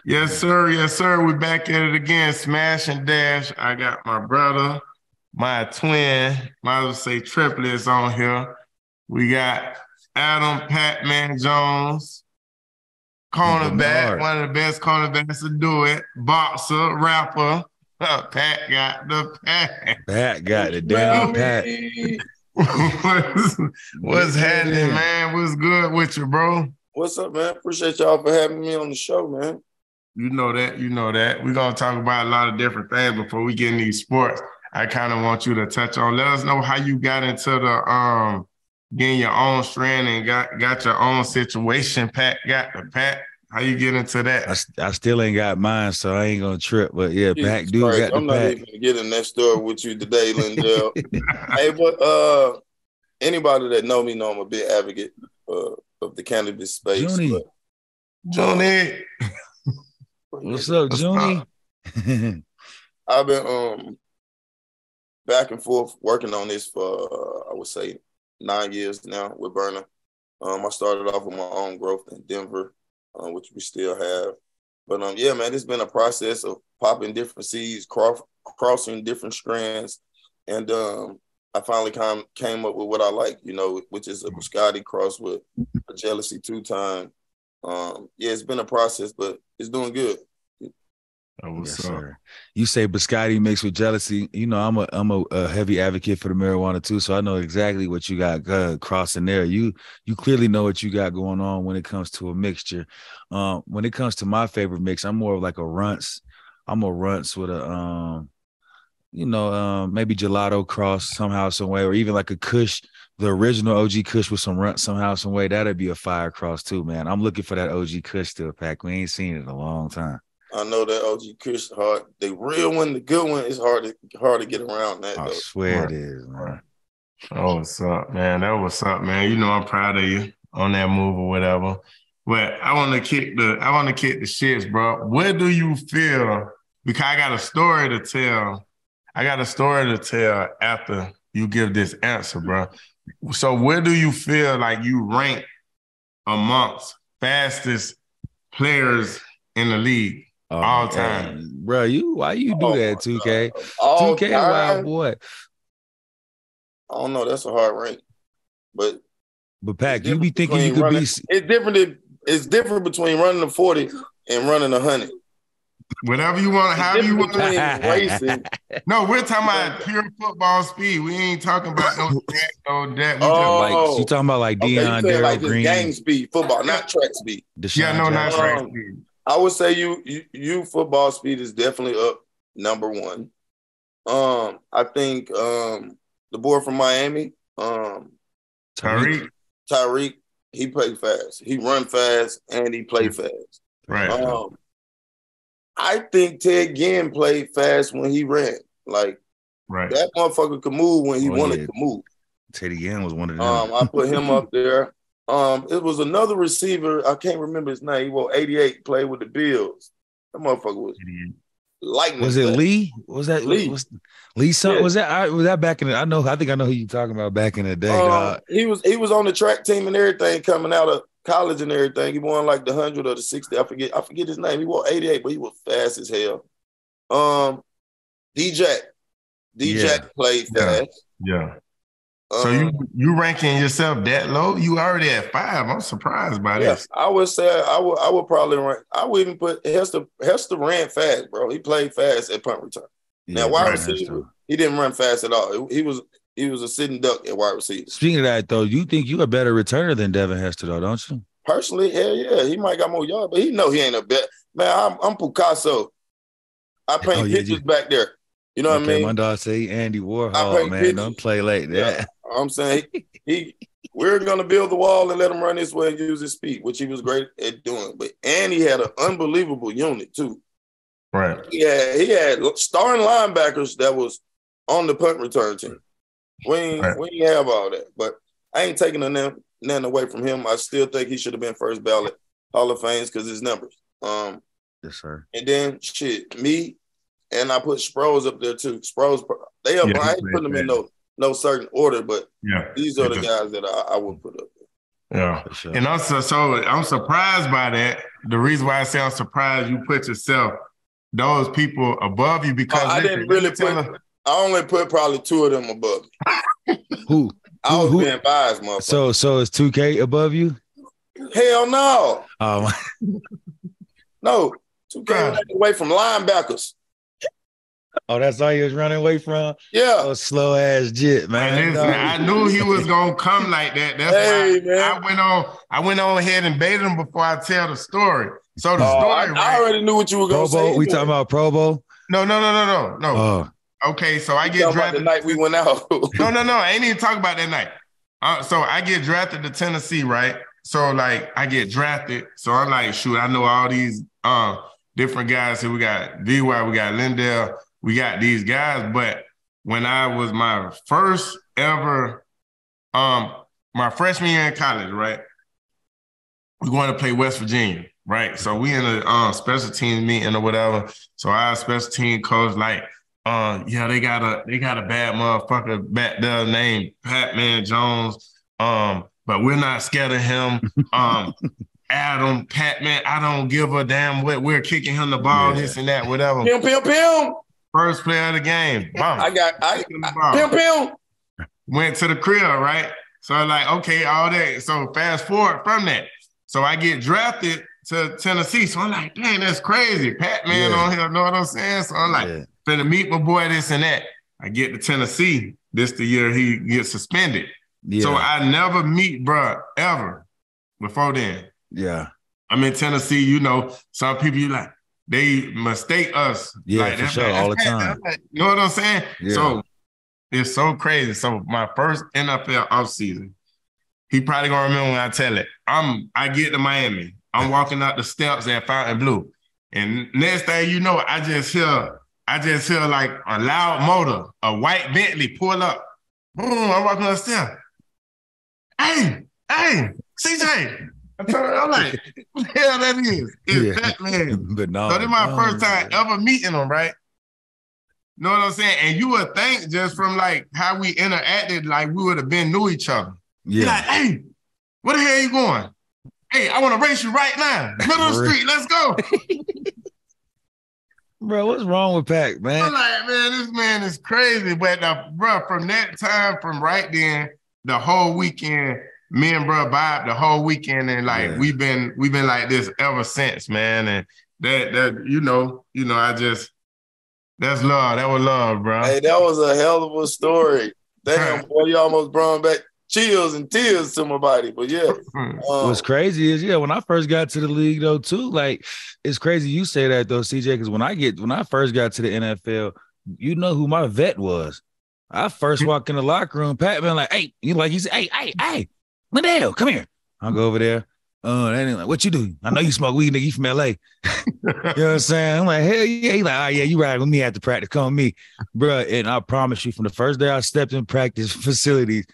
Yes, sir. Yes, sir. We're back at it again. Smash and Dash. I got my brother, my twin, might as well say triplets on here. We got Adam PacMan Jones, cornerback, one of the best cornerbacks to do it, boxer, rapper. Pat got the pack. Pat got the damn Pat. What's happening, man? What's good with you, bro? What's up, man? Appreciate y'all for having me on the show, man. You know that. We're going to talk about a lot of different things before we get in these sports. I kind of want you to touch on, let us know how you got into the getting your own strand and got your own situation. Pat got the Pat. How you get into that? I still ain't got mine, so I ain't gonna trip. But yeah, Pac do got the Pac. I'm not even gonna get in that story with you today, LenDale. Hey, but anybody that know me know I'm a big advocate of the cannabis space. Johnny. What's up, Johnny? I've been back and forth working on this for I would say 9 years now with Burner. I started off with my own growth in Denver, which we still have. But yeah, man, it's been a process of popping different seeds, crossing different strands, and I finally came up with what I like, which is a biscotti cross with a jealousy 2-time. Yeah, it's been a process, but it's doing good. Yes, sir. You say biscotti mixed with jealousy. I'm a heavy advocate for the marijuana too, so I know exactly what you got crossing there. You clearly know what you got going on when it comes to a mixture. When it comes to my favorite mix, I'm more of like a runts. I'm a runts with a maybe gelato cross somehow, some way, or even like a Kush, the original OG Kush with some runts somehow, some way. That'd be a fire cross too, man. I'm looking for that OG Kush still, Pac. We ain't seen it in a long time. I know that OG Kush hard. The real one, the good one, is hard to get around that. I swear it is, man. Oh, what's up, man? That what's up, man. I'm proud of you on that move or whatever. But I want to kick the shits, bro. Where do you feel? Because I got a story to tell. After you give this answer, bro. So where do you feel like you rank amongst fastest players in the league? All time. Bro, why you do that, 2K? 2K, wild boy. I don't know. That's a hard rank. But Pac, you be thinking you could be... It's different between running a 40 and running 100. Whatever you want, however you want. Racing. No, we're talking about pure football speed. We ain't talking about no that. You talking about like Deion, Darryl like Green. Game speed, football, not track speed. Not track speed. I would say you football speed is definitely up number one. I think the boy from Miami, Tyreek, he played fast. He run fast and he played fast. Right. I think Ted Ginn played fast when he ran. That motherfucker could move when he wanted to move. Teddy Ginn was one of them. I put him up there. It was another receiver. I can't remember his name. He wore 88, played with the Bills. That motherfucker was lightning. Was it Lee? Was that Lee? Lee something? Yeah. Was that back in the, I think I know who you're talking about back in the day, dog. He was on the track team and everything coming out of college and everything. He won like the 100 or the 60. I forget his name. He wore 88, but he was fast as hell. D-Jack played fast. Yeah. So you ranking yourself that low? You already at 5. I'm surprised by this. I would say I would probably rank. I would even put Hester ran fast, bro. He played fast at punt return. Now wide receiver, he didn't run fast at all. He was a sitting duck at wide receiver. Speaking of that, though, you think you're a better returner than Devin Hester, though, don't you? Personally, hell yeah, he might got more yards, but he know he ain't a bet. Man, I'm Picasso. I paint pictures back there. You know what I mean? My dog say Andy Warhol, man. Pictures. Don't play like that. Yeah. I'm saying we're gonna build the wall and let him run this way and use his speed, which he was great at doing. But he had an unbelievable unit too. Right. He had starting linebackers that was on the punt return team. We ain't have all that, but I ain't taking nothing away from him. I still think he should have been first ballot Hall of Fame because his numbers. Yes, sir. And then me, and I put Sproles up there too. Sproles, I ain't putting them in no certain order, but these are the guys that I would put up there. Yeah. Sure. And also, so I'm surprised by that the reason why I say I'm surprised you put yourself, those people above you, because I didn't really put. I only put probably 2 of them above me. Who? I was being biased, motherfucker. So is 2K above you? Hell no. No. 2K running away from linebackers. Oh, that's all he was running away from? Yeah. Oh, slow ass jit, man. I knew he was gonna come like that. That's why man. I went on ahead and baited him before I tell the story. So the story, I already knew what you were gonna say. We talking about Pro Bowl? No. Oh. Okay, so I get drafted the night we went out. No. I ain't even talking about that night. So I get drafted to Tennessee, right? So like I get drafted. So I'm like, shoot, I know all these different guys here. We got VY, we got LenDale, we got these guys. But when I was my first ever, my freshman year in college, right? We going to play West Virginia, right? So we in a special team meeting or whatever. So our special team coach like, they got a bad motherfucker back there named PacMan Jones. But we're not scared of him. Adam, PacMan, I don't give a damn what we're kicking him the ball, this and that, whatever. Pim. First player of the game. Bum. Pim. Went to the crib, right? So I'm like, okay, all that. So fast forward from that. So I get drafted to Tennessee. So I'm like, dang, that's crazy. PacMan on here, know what I'm saying? So I'm like, finna meet my boy, this and that. I get to Tennessee. This the year he gets suspended. Yeah. So I never meet bruh ever before then. Yeah. I'm in Tennessee, you know, some people they mistake us. Yeah, like, for sure, all the time. You know what I'm saying? Yeah. So it's so crazy. So my first NFL offseason, he probably gonna remember when I tell it. I get to Miami. I'm walking up the steps at Fontainebleau. And next thing you know, I just hear like a loud motor, a white Bentley pull up. Boom, I'm walking up the steps. Hey, CJ. I'm like, what the hell that is? It's PacMan. But no. So this is my first time ever meeting him, right? Know what I'm saying? And you would think just from like how we interacted, like we would have been knew each other. Yeah. You're like, hey, where the hell you going? Hey, I want to race you right now. Middle of the street, let's go. Bro, what's wrong with Pac, man? I'm like, man, this man is crazy. But bro, from that time, from right then, the whole weekend, me and bro vibed the whole weekend, and like we've been like this ever since, man. And that you know, that's love. That was love, bro. Hey, that was a hell of a story. Damn, boy, you almost brought back chills and tears to my body. But yeah. What's crazy is, when I first got to the league though, too, like it's crazy you say that though, CJ, because when I first got to the NFL, you know who my vet was. I first walked in the locker room, PacMan like, hey, he said, hey, LenDale, come here. I'll go over there. That ain't like, what you do? I know you smoke weed, nigga. You from LA. You know what I'm saying? I'm like, hell yeah. He's like, oh yeah, you ride with me after practice. Come with me, bro. And I promise you, from the first day I stepped in practice facilities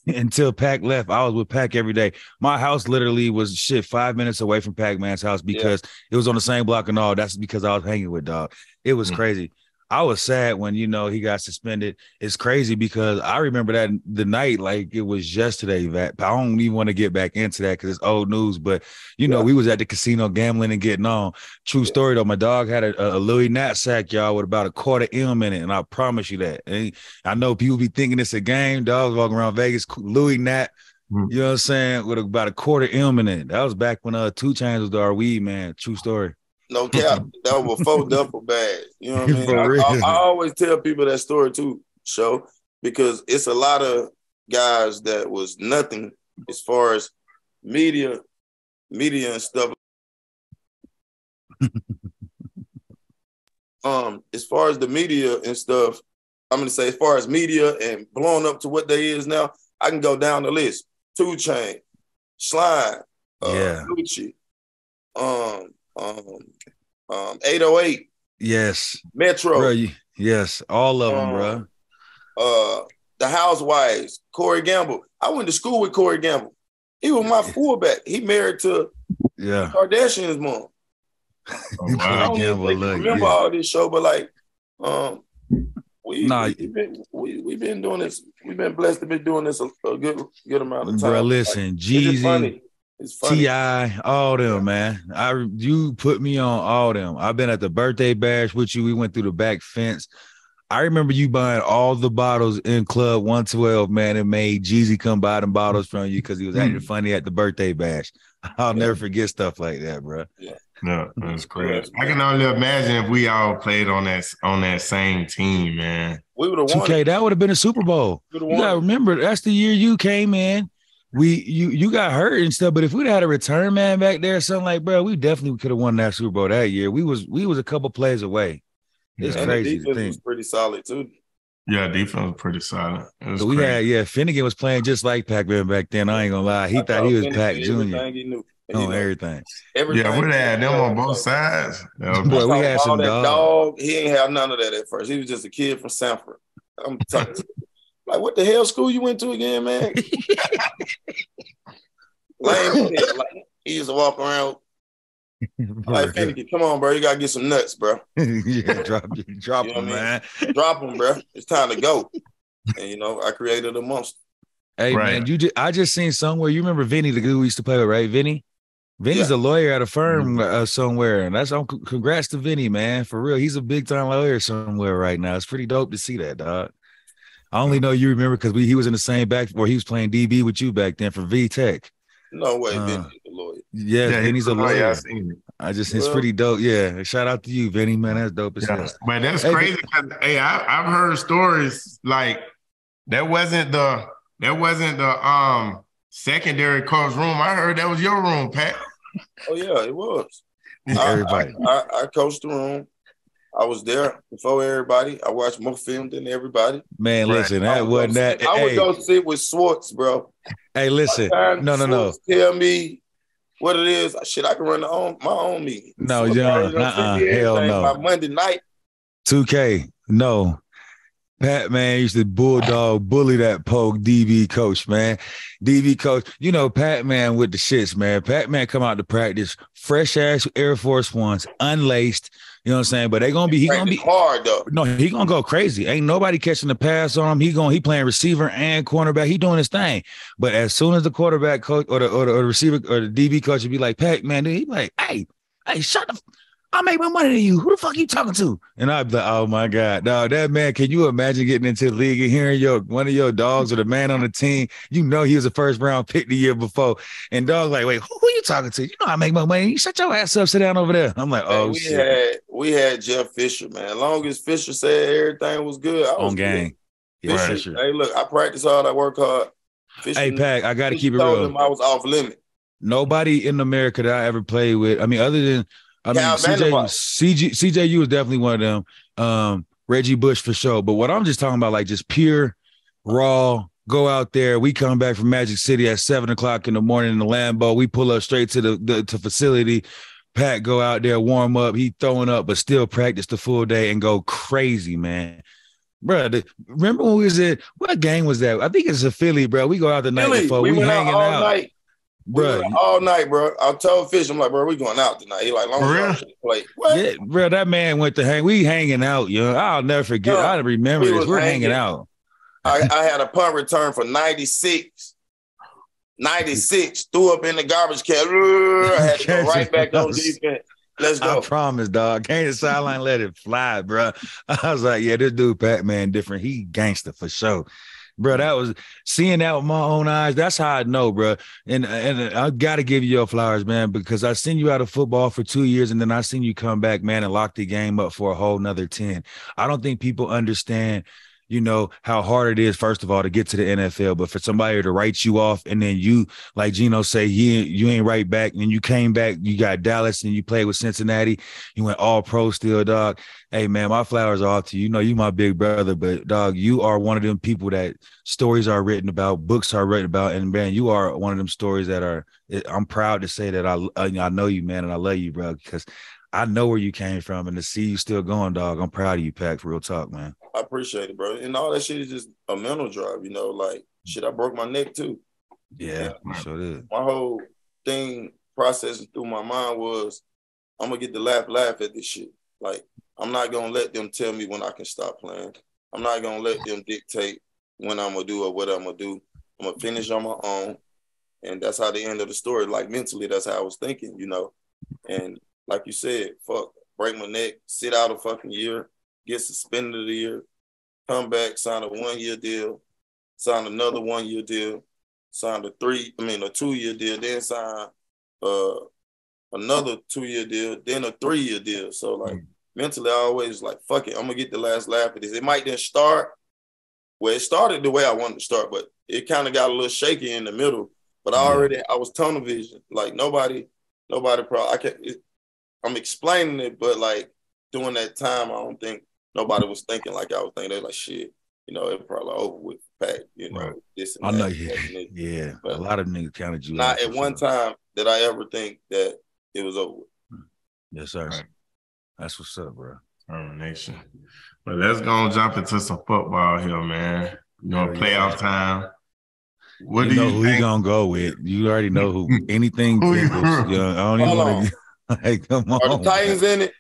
until Pac left, I was with Pac every day. My house literally was 5 minutes away from PacMan's house because it was on the same block and all. That's because I was hanging with dog. It was crazy. I was sad when, he got suspended. It's crazy because I remember that the night like it was yesterday, Vat. I don't even want to get back into that because it's old news. But, we was at the casino gambling and getting on. True story, though. My dog had a Louis knapsack, y'all, with about $250 in it. And I promise you that. And I know people be thinking it's a game. Dogs walking around Vegas, Louis Nat, you know what I'm saying, with about $250 in it. That was back when 2 Chainz was our weed, man. True story. No cap. That was before duffel bag. You know what I mean? I always tell people that story too, show, because it's a lot of guys that was nothing as far as media and stuff. As far as the media and stuff, I'm gonna say as far as media and blowing up to what they is now, I can go down the list. 2 Chainz, Slime, Gucci, 808. Yes. Metro. Bro, yes, all of them, bro. The Housewives, Corey Gamble. I went to school with Corey Gamble. He was my fullback. He married to Kardashian's mom. I don't even remember all this show, but like, we've been doing this. We've been blessed to be doing this a good amount of time. Bro, listen, Jeezy. It's funny. T.I., all them, man. You put me on all them. I've been at the birthday bash with you. We went through the back fence. I remember you buying all the bottles in Club 112, man, and made Jeezy come buy them bottles from you because he was acting funny at the birthday bash. I'll never forget stuff like that, bro. Yeah. No, that's crazy. I can only imagine if we all played on that same team, man. We would have won. 2K, that would have been a Super Bowl. You gotta remember, that's the year you came in. You got hurt and stuff, but if we'd had a return man back there, something like, bro, we definitely could have won that Super Bowl that year. We was a couple plays away. It's crazy. The defense was pretty solid too. Yeah, defense was pretty solid. So we had Finnegan was playing just like PacMan back then. I ain't gonna lie. He thought he was Pac Jr. He knew. On everything. Yeah, we had them on both sides. Boy, we had some dog. He ain't have none of that at first. He was just a kid from Sanford. I'm talking like, what the hell school you went to again, man? He used to walk around. Like, Finnegan, come on, bro. You gotta get some nuts, bro. Yeah, drop them, man. Drop them, bro. It's time to go. And I created a monster. Hey, man, I just seen somewhere. You remember Vinny, the dude we used to play with, right? Vinny's a lawyer at a firm somewhere, and that's congrats to Vinny, man. For real, he's a big time lawyer somewhere right now. It's pretty dope to see that, dog. I only know you remember because he was in the same back where he was playing DB with you back then for VTech. No way, Vinny's a lawyer. Yeah, Vinny's a lawyer. It's pretty dope. Yeah, shout out to you, Vinny, man. That's dope as hell. But that's crazy because I've heard stories like that wasn't the secondary coach room. I heard that was your room, Pat. Oh yeah, it was. Everybody. I coached the room. I was there before everybody. I watched more film than everybody. Man, listen, that wasn't that. I would go sit with Swartz, bro. Hey, listen. No. Tell me what it is. Shit, I can run my own meeting. No, hell no. My Monday night. 2K, no. PacMan used to bully that poke DB coach, man. DB coach, PacMan with the shits, man. PacMan come out to practice, fresh ass Air Force Ones, unlaced. You know what I'm saying? But he gonna be hard though. No, he gonna go crazy. Ain't nobody catching the pass on him. He playing receiver and cornerback. He doing his thing. But as soon as the quarterback coach or the receiver or the DB coach would be like, PacMan, dude, he be like, hey, shut the. I make more money than you. Who the fuck you talking to? And I'd be like, oh my God. No, that man, can you imagine getting into the league and hearing one of your dogs or the man on the team, he was a first round pick the year before. And dog like, wait, who you talking to? I make more money. You shut your ass up, sit down over there. I'm like, oh, shit. We had Jeff Fisher, man. As long as Fisher said everything was good, I was on game. Yeah, Fisher, hey, look, I practice hard, I work hard. Fisher, hey, Pac, I got to keep it real. I was off limit. Nobody in America that I ever played with, other than CJ, was definitely one of them. Reggie Bush for sure. But what I'm just talking about, like just pure, raw, go out there. We come back from Magic City at 7:00 in the morning in the Lambo. We pull up straight to the facility. Pat go out there, warm up. He throwing up, but still practice the full day and go crazy, man. Bro, remember when we was at, what game was that? I think it's a Philly, bro. We go out the night before. We hanging out. Night. Bro, all night, bro. I told Fish, I'm like, bro, we going out tonight. He like, long as I play. What? Yeah, bro, that man went to hang. We hanging out, I'll never forget. I remember this. We're hanging out. I had a punt return for 96. 96, threw up in the garbage can. I had to go right back on defense. Let's go. I promise, dog. Came to the sideline, let it fly, bro. I was like, yeah, this dude, PacMan, different. He gangster for sure. Bro, that was seeing that with my own eyes. That's how I know, bro. And I got to give you your flowers, man, because I seen you out of football for 2 years, and then I seen you come back, man, and lock the game up for a whole nother 10. I don't think people understand, how hard it is, first of all, to get to the NFL, but for somebody to write you off and then you, like Gino say, you ain't right back, and you came back, you got Dallas and you played with Cincinnati, you went all pro still, dog. Hey, man, my flowers are off to you. You my big brother, but, dog, you are one of them people that stories are written about, books are written about, and, man, you are one of them stories that I'm proud to say that I know you, man, and I love you, bro, because I know where you came from, and to see you still going, dog, I'm proud of you, Pac, real talk, man. I appreciate it, bro. And all that shit is just a mental drive, like, shit, I broke my neck, too. Yeah, sure did. My whole thing processing through my mind was, I'm going to get the laugh at this shit. Like, I'm not going to let them tell me when I can stop playing. I'm not going to let them dictate when I'm going to do or what I'm going to do. I'm going to finish on my own. And that's how the end of the story. Like mentally, that's how I was thinking, you know. And like you said, fuck, break my neck, sit out a fucking year, get suspended a year, come back, sign a 1-year deal, sign another 1-year deal, sign a 2-year deal, then sign another 2-year deal, then a 3-year deal. So like mentally, I always like, fuck it, I'm gonna get the last laugh at this. It might then start. Well, it started the way I wanted to start, but it kind of got a little shaky in the middle. But I was tunnel vision. Like nobody probably, I'm explaining it, but like during that time, I don't think nobody was thinking like I was thinking. They're like, shit, you know, it probably over with Pac, you know, this and I that. know you. Yeah, a lot of niggas counted you. Not at one time did I ever think that it was over with. Yes, sir. Right. That's what's up, bro. Nation. But let's go and jump into some football here, man. You know, playoff time. What do you know who he gonna go with? You already know who. Anything Bengals. You know, I don't even want to. Like, come on. Are the Titans in it?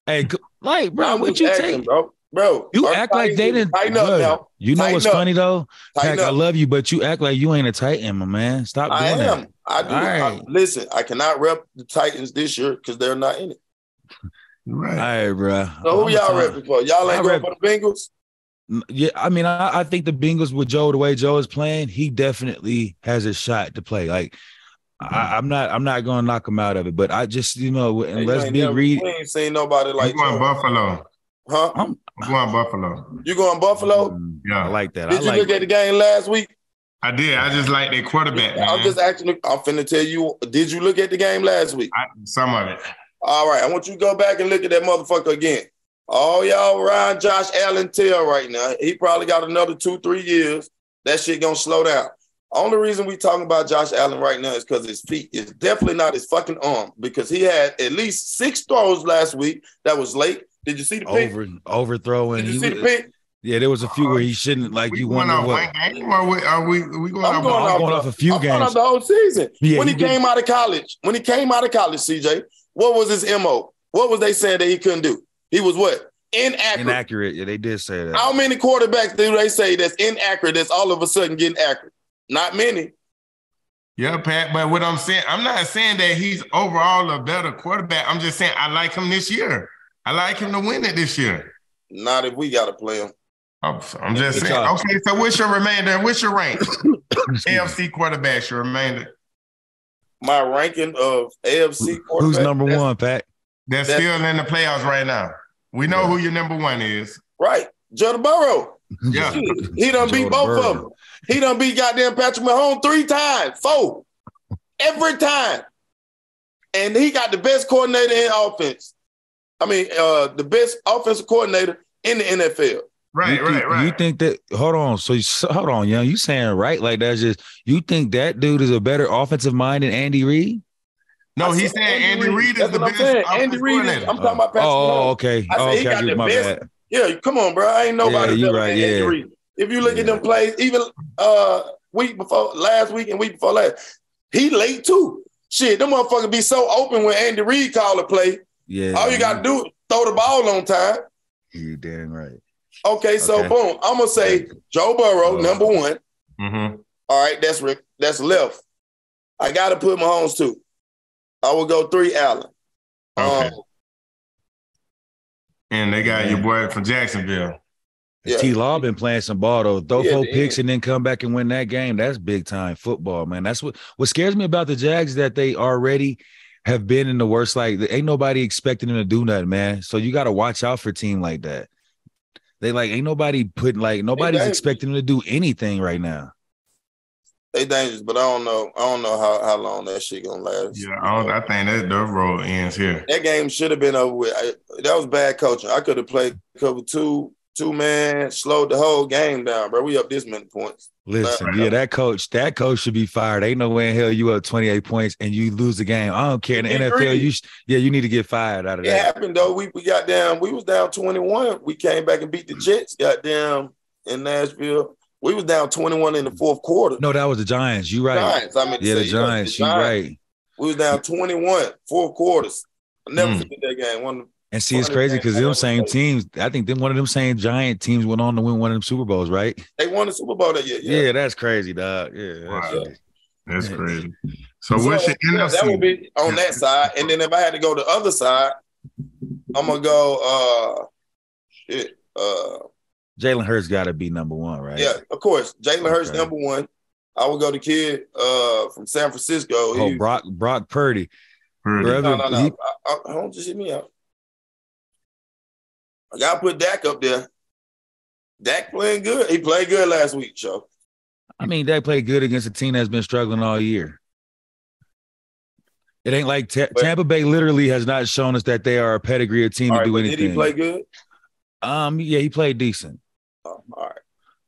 Hey, like, bro, what you take, bro? You act like they didn't. Tighten up now. You know what's funny though? Pac, I love you, but you act like you ain't a Titan, my man. Stop doing that. I do. Right. Listen, I cannot rep the Titans this year because they're not in it. Right. All right, bro. So who y'all repping for? Y'all ain't going for the Bengals? Yeah, I mean, I think the Bengals with Joe, the way Joe is playing, he definitely has a shot to play. Like, I'm not going to knock him out of it, but I just, you know, unless Big Reed, we ain't seen nobody like. I'm going Buffalo. Huh? I'm going Buffalo. You going Buffalo? Yeah, I like that. Did you look at the game last week? I did. I just like their quarterback. Man. I'm just actually. I'm finna tell you. Did you look at the game last week? Some of it. All right, I want you to go back and look at that motherfucker again. All y'all around Josh Allen tail right now. He probably got another 2-3 years. That shit gonna slow down. Only reason we talking about Josh Allen right now is because his feet. It's definitely not his fucking arm because he had at least 6 throws last week that was late. Did you see the pick? Overthrowing. Did you see the pick? Yeah, there was a few where he shouldn't. Like you wonder what. Game or we going off a few games. I'm going off the whole season. Yeah, when he came out of college, CJ, what was his MO? What was they saying that he couldn't do? He was what? Inaccurate. Yeah, they did say that. How many quarterbacks do they say that's inaccurate that's all of a sudden getting accurate? Not many. Yeah, Pat, but what I'm saying, I'm not saying that he's overall a better quarterback. I'm just saying I like him this year. I like him to win it this year. Not if we got to play him. I'm just saying. Okay, so what's your remainder? What's your rank? AFC quarterbacks, your remainder. My ranking of AFC quarterbacks. Who's number one, Pat? That's still in the playoffs right now. We know who your number one is. Right. Joe Burrow. Yeah. He done beat both of them. He done beat goddamn Patrick Mahomes 3 times, 4. Every time. And he got the best coordinator in offense. I mean, the best offensive coordinator in the NFL. Right. You think that, hold on, young. You saying right like that's just, you think that dude is a better offensive mind than Andy Reid? No, he's saying Andy Reid is the best. Andy Reid is, I'm talking about Patrick Mahomes. Okay. I said he got the best. Bad. Yeah, come on, bro. I ain't nobody better than Andy Reid. If you look at them plays, even last week and week before last, he late too. Shit, them motherfuckers be so open when Andy Reid call a play. Yeah. All you got to do is throw the ball on time. You damn right. Okay, so boom. I'm going to say Joe Burrow, number one. Mm-hmm. All right, that's left. I got to put Mahomes too. I will go 3 Allen. Okay. And they got your boy from Jacksonville. Yeah. T-Law been playing some ball, though. Throw 4 picks and then come back and win that game. That's big-time football, man. That's what scares me about the Jags, that they already have been in the worst. Like, ain't nobody expecting them to do nothing, man. So you got to watch out for a team like that. They ain't nobody nobody's expecting them to do anything right now. They dangerous, but I don't know how long that shit gonna last. Yeah, I think that the road ends here. That game should have been over with. That was bad coaching. I could have played cover 2-man, slowed the whole game down, bro. We up this many points. Listen, that coach should be fired. Ain't no way in hell you up 28 points and you lose the game. I don't care. In the NFL, you need to get fired out of that. It happened though. We got down. We was down 21. We came back and beat the Jets. Goddamn, in Nashville. We was down 21 in the fourth quarter. No, that was the Giants. You right. Giants. The Giants. You right. We was down 21, 4 quarters. I never forget that game. And see, it's crazy because them same teams, I think one of them same Giant teams went on to win one of them Super Bowls, right? They won the Super Bowl that year. Yeah, that's crazy, dog. Yeah. Wow. That's crazy. So what's your NFC? That would be on that side. And then if I had to go the other side, I'm gonna go Jalen Hurts got to be number one, right? Yeah, of course. Jalen Hurts number one. I would go the kid from San Francisco. Brock Purdy. No. Don't just hit me out. I gotta put Dak up there. Dak playing good. He played good last week, Joe. I mean, Dak played good against a team that's been struggling all year. It ain't like Tampa Bay literally has not shown us that they are a pedigree team to do anything. Did he play good? Yeah, he played decent. All right.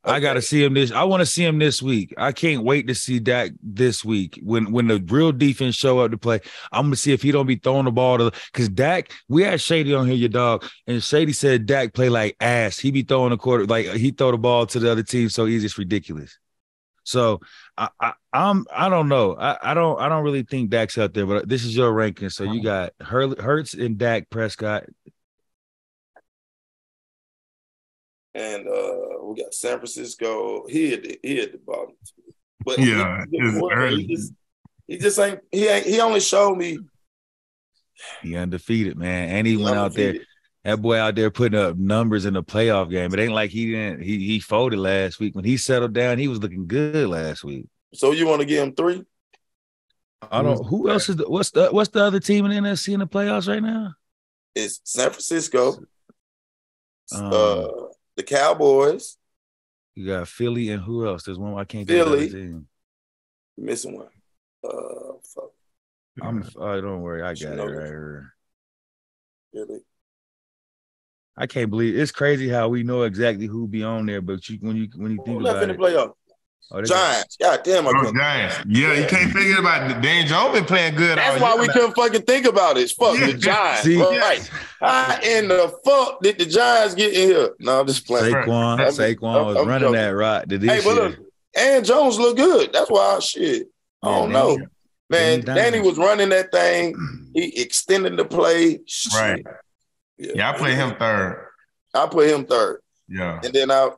Okay. I got to see him I want to see him this week. I can't wait to see Dak this week when the real defense show up to play. I'm gonna see if he don't be throwing the ball because Dak. We had Shady on here, your dog, and Shady said Dak play like ass. He be throwing the quarter like he throw the ball to the other team so easy, it's ridiculous. So I don't know. I don't really think Dak's out there, but this is your ranking. So you got Hurts and Dak Prescott. And we got San Francisco. He at the bottom too. But yeah, he only showed me he undefeated, man. And he went out there. That boy out there putting up numbers in the playoff game. It ain't like he folded last week. When he settled down, he was looking good last week. So you want to give him 3? I don't. Who else is what's the other team in the NFC in the playoffs right now? It's San Francisco. The Cowboys. You got Philly and who else? There's one I can't get. Philly. Team. Missing one. Fuck. Don't worry, I got it right here. Philly. I can't believe it's crazy how we know exactly who be on there, but when you think about it. Playoff? Giants. God damn, Giants. Yeah, you can't figure it about Dan Jones been playing good. That's why we couldn't fucking think about it. Fuck the Giants. See, right. How in the fuck did the Giants get in here? No, I'm just playing. Saquon was running that rock. But look, and Jones look good. That's why I don't know. Man, Danny was running that thing. He extended the play. Right. Yeah, I put him third. Yeah. And then I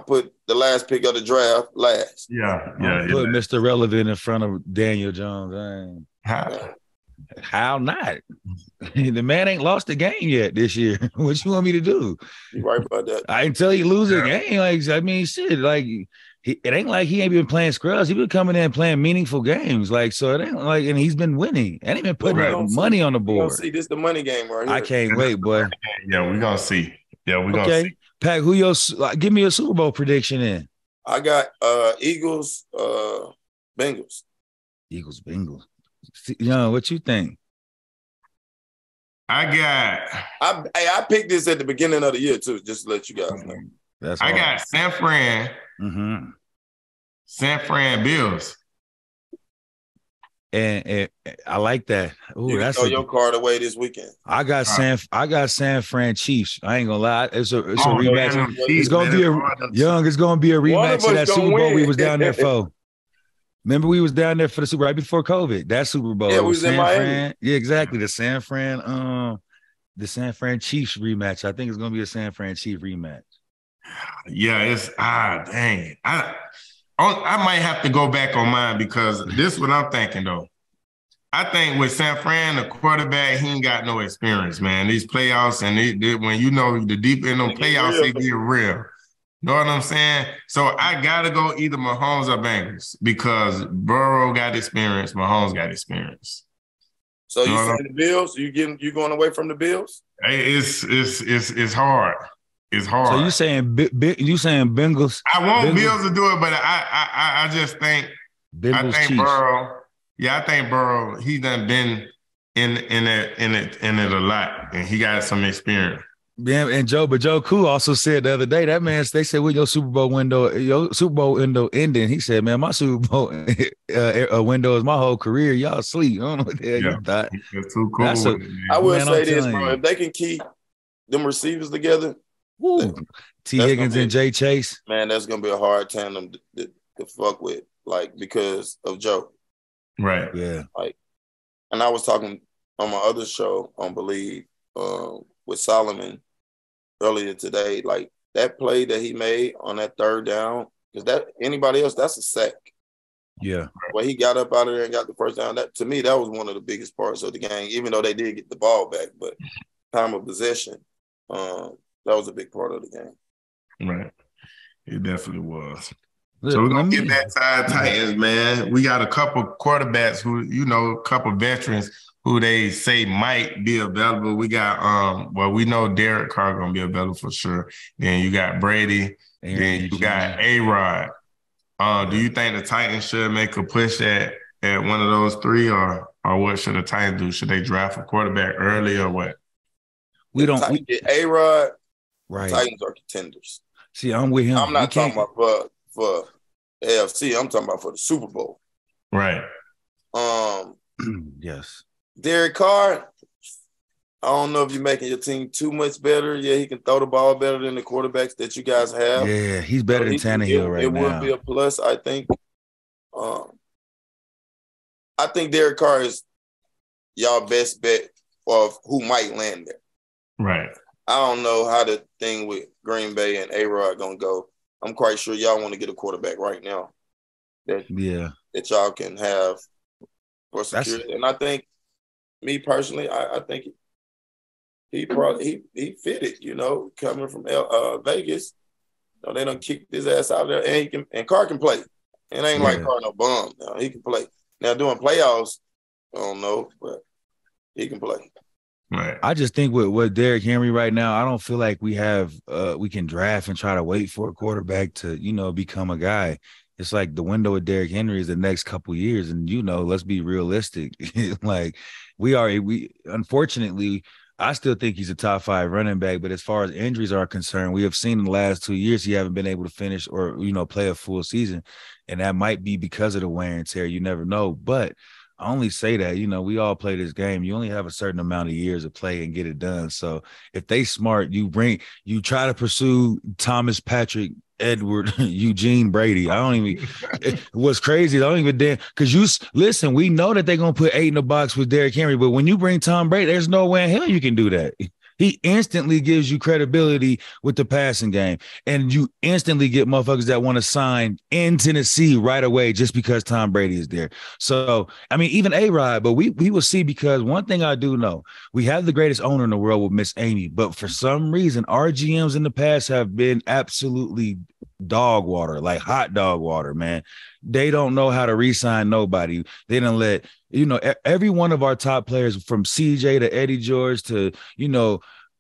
put the last pick of the draft last. Yeah. Put Mr. Relevant in front of Daniel Jones. How not? The man ain't lost a game yet this year. What you want me to do? You right about that. I ain't tell you lose a game. Like, I mean, shit, like it ain't like he ain't been playing scrubs. He been coming in and playing meaningful games. Like, so it ain't like, and he's been winning. And he been putting money on the board. See, this the money game right here. I can't wait, boy. Yeah, we're gonna see. Yeah, we're gonna see. Pac, give me a Super Bowl prediction in. I got Eagles, Bengals. Eagles, Bengals. What you think? I picked this at the beginning of the year too, just to let you guys know. I got San Fran. Mm-hmm. San Fran Bills. And I like that. Ooh, you that's throw your card away this weekend. I got San Fran Chiefs. I ain't gonna lie. It's a rematch. It's gonna be It's gonna be a rematch of that Super Bowl we was down there for. Remember, we was down there for the Super right before COVID. That Super Bowl. Yeah, we was in Miami. Yeah, exactly. The San Fran Chiefs rematch. I think it's gonna be a San Fran Chiefs rematch. Yeah, it's dang. I might have to go back on mine because this is what I'm thinking though. I think with San Fran, the quarterback, he ain't got no experience, man. These playoffs and when you know the deep in them playoffs, they get real. Know what I'm saying? So I gotta go either Mahomes or Bengals because Burrow got experience, Mahomes got experience. So you saying the Bills? You going away from the Bills? Hey, it's hard. It's hard. So you saying Bengals? I want Bills to do it, but I just think Bengals, I think Chiefs. Burrow. Yeah, I think Burrow. He done been in it a lot, and he got some experience. Yeah, and Joe Cool also said the other day that man. They said, "With your Super Bowl window ending," he said, "Man, my Super Bowl window is my whole career. Y'all sleep. I don't know what the hell you thought." It's too cool. I will say this, bro. If they can keep them receivers together. T. Higgins and Jay Chase. Man, that's gonna be a hard tandem to fuck with, like because of Joe. Right. Yeah. Like, and I was talking on my other show on Believe with Solomon earlier today. Like that play that he made on that third down, because that anybody else, that's a sack. Yeah. Well, he got up out of there and got the first down. That, to me, that was one of the biggest parts of the game, even though they did get the ball back. But time of possession, that was a big part of the game. Right. It definitely was. Look, So we're going to get back to our Titans, man. We got a couple quarterbacks who, a couple veterans who they say might be available. We got, we know Derek Carr going to be available for sure. Then you got Brady. Then you got A-Rod. Do you think the Titans should make a push at one of those three, or what should the Titans do? Should they draft a quarterback early or what? We get A-Rod. Right. Titans are contenders. See, I'm with him. I'm not talking about for AFC. I'm talking about for the Super Bowl. Right. Yes. Derek Carr, I don't know if you're making your team too much better. Yeah, he can throw the ball better than the quarterbacks that you guys have. Yeah, he's better than Tannehill right now. It would be a plus, I think. I think Derek Carr is y'all best bet of who might land there. Right. I don't know how the thing with Green Bay and A-Rod gonna go. I'm quite sure y'all want to get a quarterback right now that y'all can have for security. And I think, me personally, I think he fit it, coming from Vegas. They done kicked his ass out there, and Carr can play. It ain't like Carr no bum. No, he can play. Now doing playoffs, I don't know, but he can play. Right. I just think with Derrick Henry right now, I don't feel like we can draft and try to wait for a quarterback to, become a guy. It's like the window of Derrick Henry is the next couple of years. And, let's be realistic. Like we unfortunately, I still think he's a top 5 running back. But as far as injuries are concerned, we have seen in the last 2 years, he haven't been able to finish or, play a full season. And that might be because of the wear and tear. You never know. But I only say that, we all play this game. You only have a certain amount of years to play and get it done. So if they smart, you try to pursue Thomas Patrick, Edward, Eugene Brady. What's crazy, I don't even dare, because listen, we know that they're going to put 8 in the box with Derrick Henry, but when you bring Tom Brady, there's no way in hell you can do that. He instantly gives you credibility with the passing game, and you instantly get motherfuckers that want to sign in Tennessee right away just because Tom Brady is there. So, even A-Rod, but we will see, because one thing I do know, we have the greatest owner in the world with Miss Amy, but for some reason, our GMs in the past have been absolutely dog water, like hot dog water, man. They don't know how to re-sign nobody. They don't let, every one of our top players, from CJ to Eddie George to,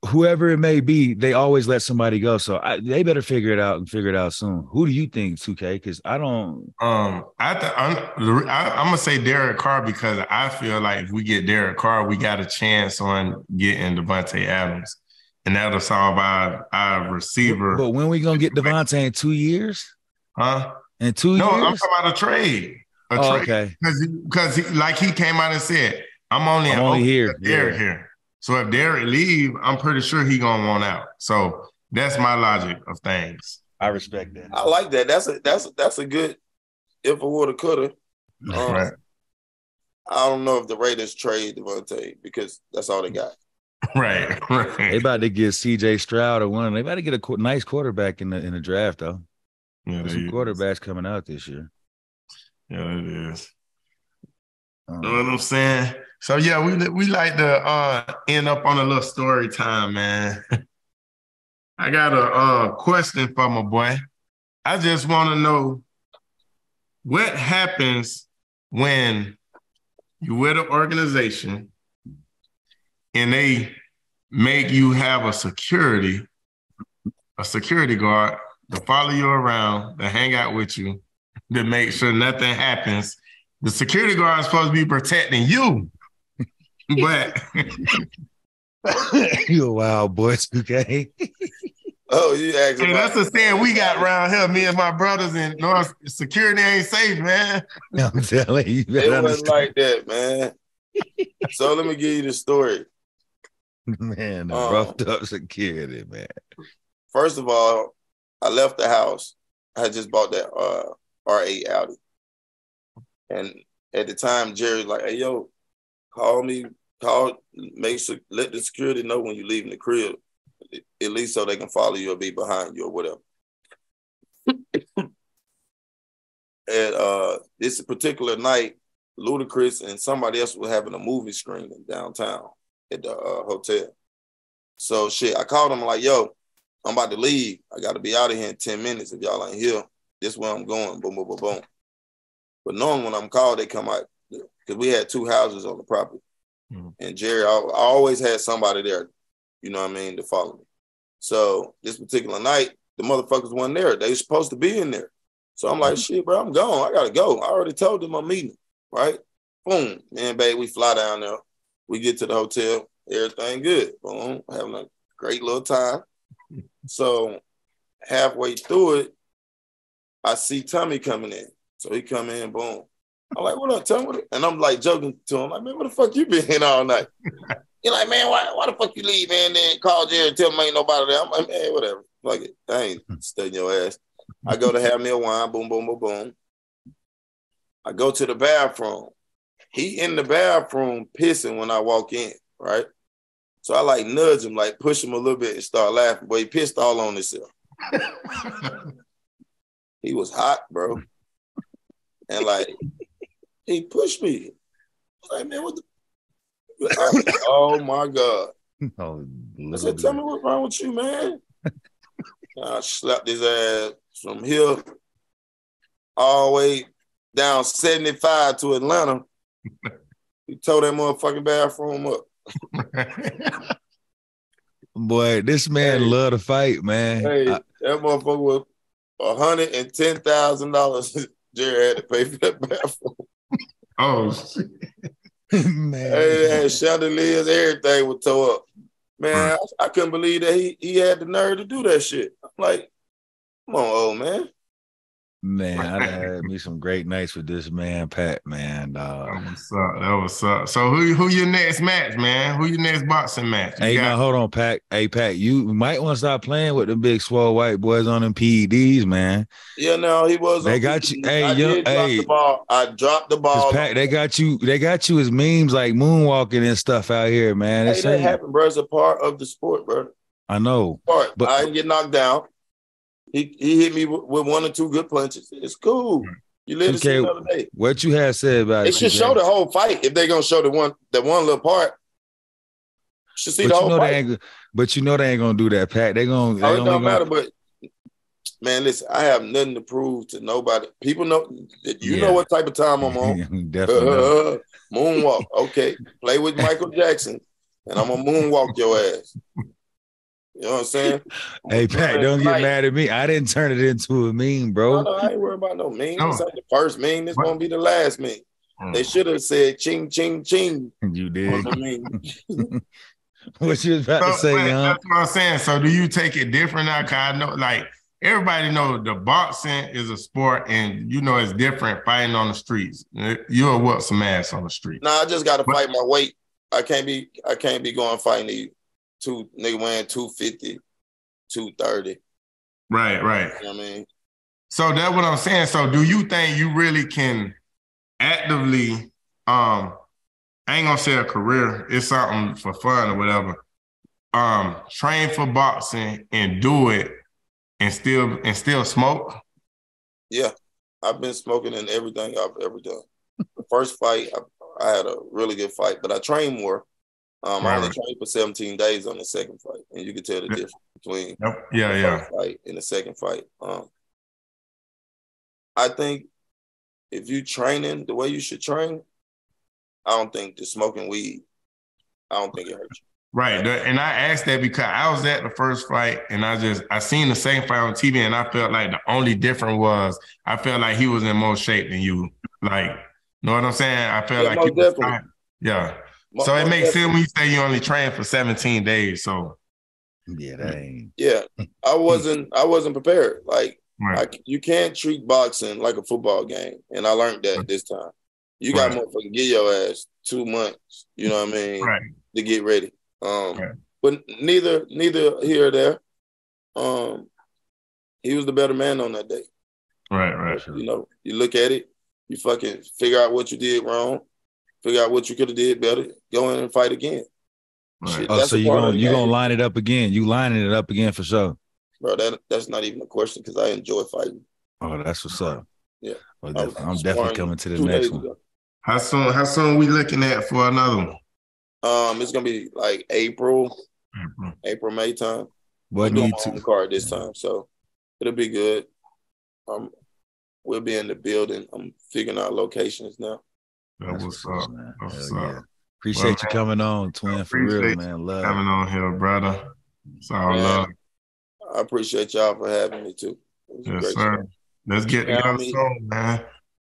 whoever it may be, they always let somebody go. So they better figure it out soon. Who do you think, 2K? Because I don't. I'm gonna say Derek Carr, because I feel like if we get Derek Carr, we got a chance on getting Devontae Adams, and that'll solve our receiver. But when we gonna get Devontae in 2 years? Huh? In 2 years? No, I'm talking about a trade. Okay. Because he came out and said, I'm only here. Derek here. So if Derek leave, I'm pretty sure he gonna want out. So that's my logic of things. I respect that. I like that. That's a good if I woulda coulda. Right. I don't know if the Raiders trade Devontae, because that's all they got. Right. They about to get CJ Stroud or one. They about to get a nice quarterback in the draft, though. Yeah, there's some quarterbacks coming out this year. Yeah, it is. You know what I'm saying? So yeah, we like to end up on a little story time, man. I got a question for my boy. I just want to know what happens when you're with an organization and they make you have a security guard to follow you around, to hang out with you, to make sure nothing happens. The security guard is supposed to be protecting you, but you're a wild boy, 2K. Oh, you actually. Hey, that's the saying we got around here, me and my brothers, and security ain't safe, man. I'm telling you, it wasn't like that, man. So let me give you the story. Man, the roughed up security, man. First of all, I left the house. I had just bought that R8 Audi. And at the time, Jerry's like, hey, yo, make sure, let the security know when you're leaving the crib, at least so they can follow you or be behind you or whatever. at this particular night, Ludacris and somebody else was having a movie screening downtown at the hotel. So shit, I called them like, yo, I'm about to leave. I got to be out of here in 10 minutes. If y'all ain't here, this is where I'm going. Boom, boom, boom, boom. But knowing when I'm called, they come out because we had 2 houses on the property. Mm-hmm. And Jerry, I always had somebody there, you know what I mean, to follow me. So this particular night, the motherfuckers weren't there. They were supposed to be in there. So I'm like, shit, bro, I'm gone. I got to go. I already told them I'm meeting, right? Boom. Me and babe, we fly down there. We get to the hotel. Everything good. Boom. Having a great little time. So halfway through it, I see Tommy coming in. So he come in, boom. I'm like, what up, Tommy? And I'm like joking to him, like, man, where the fuck you been all night? He's like, man, why the fuck you leave, man? Then call Jerry and tell him ain't nobody there. I'm like, man, whatever. Fuck it. I ain't studying your ass. I go to have me a wine, boom, boom, boom, boom. I go to the bathroom. He in the bathroom pissing when I walk in, right? So I like nudge him, like push him a little bit and start laughing. But he pissed all on himself. He was hot, bro. And like, he pushed me. I was like, man, what the? Like, oh my God. Oh, I said, tell me what's wrong with you, man. I slapped his ass from here all the way down 75 to Atlanta. He tore that motherfucking bathroom up. Boy, this man love to fight, man. Hey, that motherfucker was $110,000 Jerry had to pay for that bathroom. Oh, shit. Man. Hey, had chandeliers, everything was tore up. Man, I couldn't believe that he had the nerve to do that shit. I'm like, come on, old man. Man, I had me some great nights with this man, PacMan, dog. That was up. So who your next match, man? Who your next boxing match? Now hold on, Pac. Hey, Pac, you might want to stop playing with the big swole white boys on them PEDs, man. Yeah, no, he was. They got you. Hey, I dropped the ball. Pac, they got you as memes like moonwalking and stuff out here, man. Hey, that happened, bro. It's a part of the sport, bro. I know. But I didn't get knocked down. He hit me with 1 or 2 good punches. It's cool. You live to see another day. What you had said about it? They should show the whole fight if they're gonna show the one little part. Should see the whole fight. But you know they ain't gonna do that, Pat. It don't matter. But man, listen, I have nothing to prove to nobody. People know that you know what type of time I'm on. Definitely. Moonwalk. Okay, play with Michael Jackson, and I'm gonna moonwalk your ass. You know what I'm saying? Hey, Pat, don't get mad at me. I didn't turn it into a meme, bro. No, I ain't worried about no meme. This ain't the first meme. This won't be the last meme. They should have said ching, ching, ching. You did. What you was about to say, That's what I'm saying. So do you take it different now? Because I know, like, everybody know the boxing is a sport and, you know, it's different fighting on the streets. You'll whoop some ass on the street. Nah, I just got to fight my weight. I can't be going fighting these. Nigga weighing 250, 230. Right. You know what I mean? So that's what I'm saying. So do you think you really can actively, I ain't gonna say a career, it's something for fun or whatever, train for boxing and do it and still smoke? Yeah. I've been smoking in everything I've ever done. The first fight, I had a really good fight, but I trained more. I only trained for 17 days on the second fight, and you can tell the difference between the first fight and the second fight. I think if you training the way you should train, I don't think the smoking weed, I don't think it hurts you. Right, and I asked that because I was at the first fight, and I seen the same fight on TV, and I felt like the only difference was I felt like he was in more shape than you. Like, you know what I'm saying? I felt like he was So it makes sense when you say you only trained for 17 days. So yeah, that ain't. Yeah, I wasn't prepared. Like you can't treat boxing like a football game, and I learned that this time. You got motherfucking give your ass 2 months. You know what I mean? To get ready. But neither here or there. He was the better man on that day. Right. You know, you look at it, you fucking figure out what you did wrong. Figure out what you could have did better. Go in and fight again. Shit, so you're gonna line it up again. You lining it up again for sure. Bro, that's not even a question because I enjoy fighting. Oh, that's what's up. Yeah. Well, I'm definitely coming to the next one. How soon we looking at for another one? It's gonna be like April, May time. I'm doing my own card this time, so it'll be good. We'll be in the building. I'm figuring out locations now. That's what's up, man. What's up? Appreciate you coming on, twin. For real, man. Love coming on here, brother. It's all love. I appreciate y'all for having me too. Yes, sir. Let's get together soon, man.